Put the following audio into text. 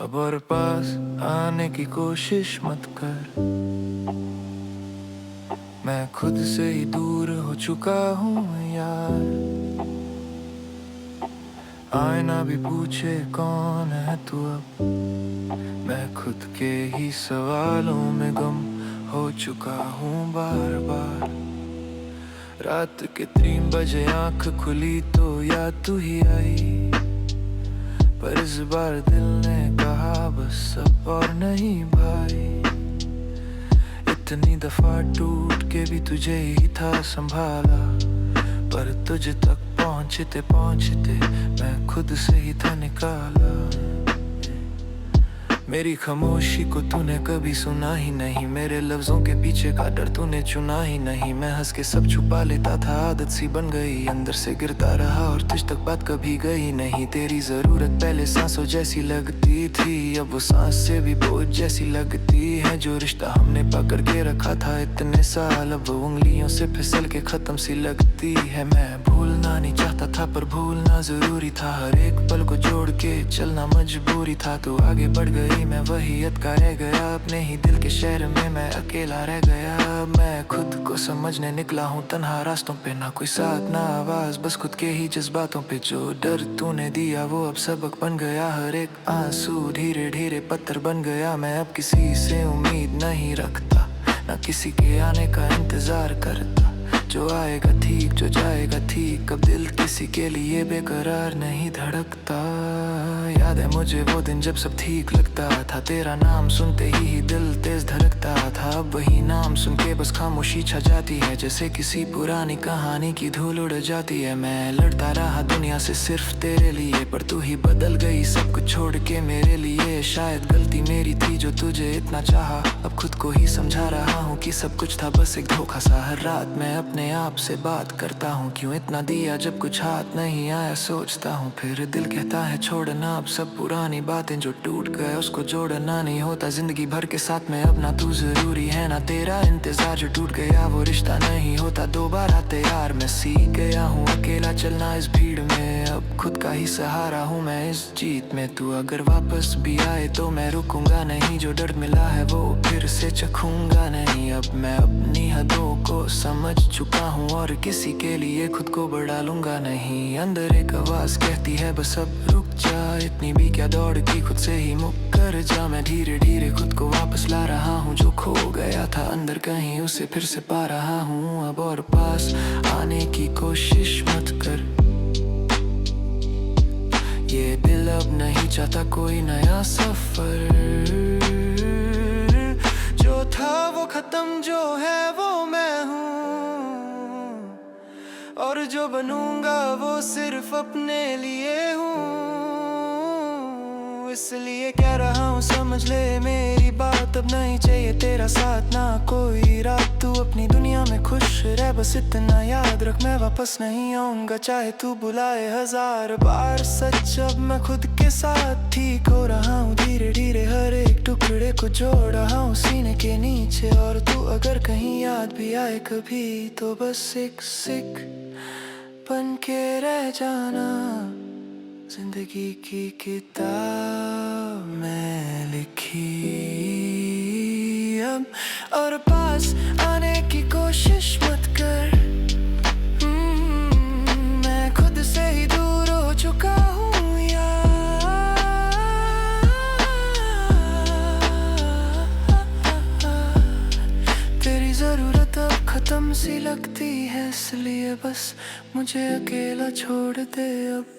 अब और पास आने की कोशिश मत कर। मैं खुद से ही दूर हो चुका हूँ यार। आईना भी पूछे कौन है तू अब। मैं खुद के ही सवालों में गुम हो चुका हूँ बार बार। रात के 3 बजे आंख खुली तो याद तू ही आई। पर इस बार दिल ने कहा बस अब और नहीं भाई। इतनी दफा टूट के भी तुझे ही था संभाला। पर तुझ तक पहुंचते पहुंचते मैं खुद से ही था निकाला। मेरी खामोशी को तूने कभी सुना ही नहीं। मेरे लफ्जों के पीछे का डर तूने चुना ही नहीं। मैं हंस के सब छुपा लेता था, आदत सी बन गई। अंदर से गिरता रहा और तुझ तक बात कभी गई नहीं। तेरी जरूरत पहले सांसों जैसी लगती थी, अब वो सांस से भी बोझ जैसी लगती है। जो रिश्ता हमने पकड़ के रखा था इतने साल, अब वो उंगलियों से फिसल के खत्म सी लगती है। मैं भूलना नहीं चाहता था पर भूलना जरूरी था। हर एक पल को जोड़ के चलना मजबूरी था। तो आगे बढ़ गई मैं वही अटका रह गया। अपने ही दिल के शहर में मैं अकेला रह गया। मैं खुद को समझने निकला हूँ तन्हा रास्तों पे। ना कोई साथ ना आवाज, बस खुद के ही जज्बातों पे। जो डर तूने दिया वो अब सबक बन गया। हर एक आंसू धीरे धीरे पत्थर बन गया। मैं अब किसी से उम्मीद नहीं रखता, ना किसी के आने का इंतजार करता। जो आएगा ठीक, जो जाएगा ठीक। अब दिल किसी के लिए बेकरार नहीं धड़कता। याद है मुझे वो दिन जब सब ठीक लगता था। तेरा नाम सुनते ही दिल तेज धड़कता था। अब वही नाम सुन के बस खामोशी छा जाती है। जैसे किसी पुरानी कहानी की धूल उड़ जाती है। मैं लड़ता रहा दुनिया से सिर्फ तेरे लिए, पर तू ही बदल गई सब कुछ छोड़ के मेरे लिए। शायद गलती मेरी थी जो तुझे इतना चाहा। अब खुद को ही समझा रहा हूँ कि सब कुछ था बस एक धोखा सा। हर रात मैं अपने आप से बात करता हूँ, क्यों इतना दिया जब कुछ हाथ नहीं आया। सोचता हूँ फिर दिल कहता है छोड़ना अब सब पुरानी बातें। जो टूट गए उसको जोड़ना नहीं होता जिंदगी भर के साथ में। अब ना तू जरूरी है ना तेरा इंतजार। जो टूट गया वो रिश्ता नहीं होता दोबारा तैयार। मैं सीख गया हूँ अकेला चलना इस भीड़ में। अब खुद का ही सहारा हूँ मैं इस जीत में। तू अगर वापस भी आए तो मैं रुकूंगा नहीं। जो दर्द मिला है वो फिर से चखूंगा नहीं। अब मैं अपनी हदों को समझ चुका हूँ और किसी के लिए खुद को बढ़ा लूंगा नहीं। अंदर एक आवाज कहती है बस अब रुक जा। इतनी भी क्या दौड़ की खुद से ही मुकर जा। मैं धीरे धीरे खुद को वापस ला रहा हूँ। जो खो गया था अंदर कहीं उसे फिर से पा रहा हूँ। अब और पास आने की कोशिश मत कर। ये दिल अब नहीं चाहता कोई नया सफर। जो था वो खत्म, जो है वो मैं हूँ। और जो बनूंगा वो सिर्फ अपने लिए हूँ। इसलिए कह रहा हूँ समझ ले मेरी बात। अब नहीं चाहिए तेरा साथ ना कोई रात। तू अपनी दुनिया में खुश रह बस इतना याद रख। मैं वापस नहीं आऊंगा चाहे तू बुलाए 1000 बार। सच अब मैं खुद के साथ ठीक हो रहा हूँ। धीरे धीरे हर एक टुकड़े को जोड़ रहा हूँ सीने के नीचे। और तू अगर कहीं याद भी आए कभी तो बस एक सिक बन के रह जाना। जिंदगी की किताब में लिखी अब और पास आने की कोशिश मत कर। मैं खुद से ही दूर हो चुका हूँ यार। तेरी जरूरत अब खत्म सी लगती है, इसलिए बस मुझे अकेला छोड़ दे अब।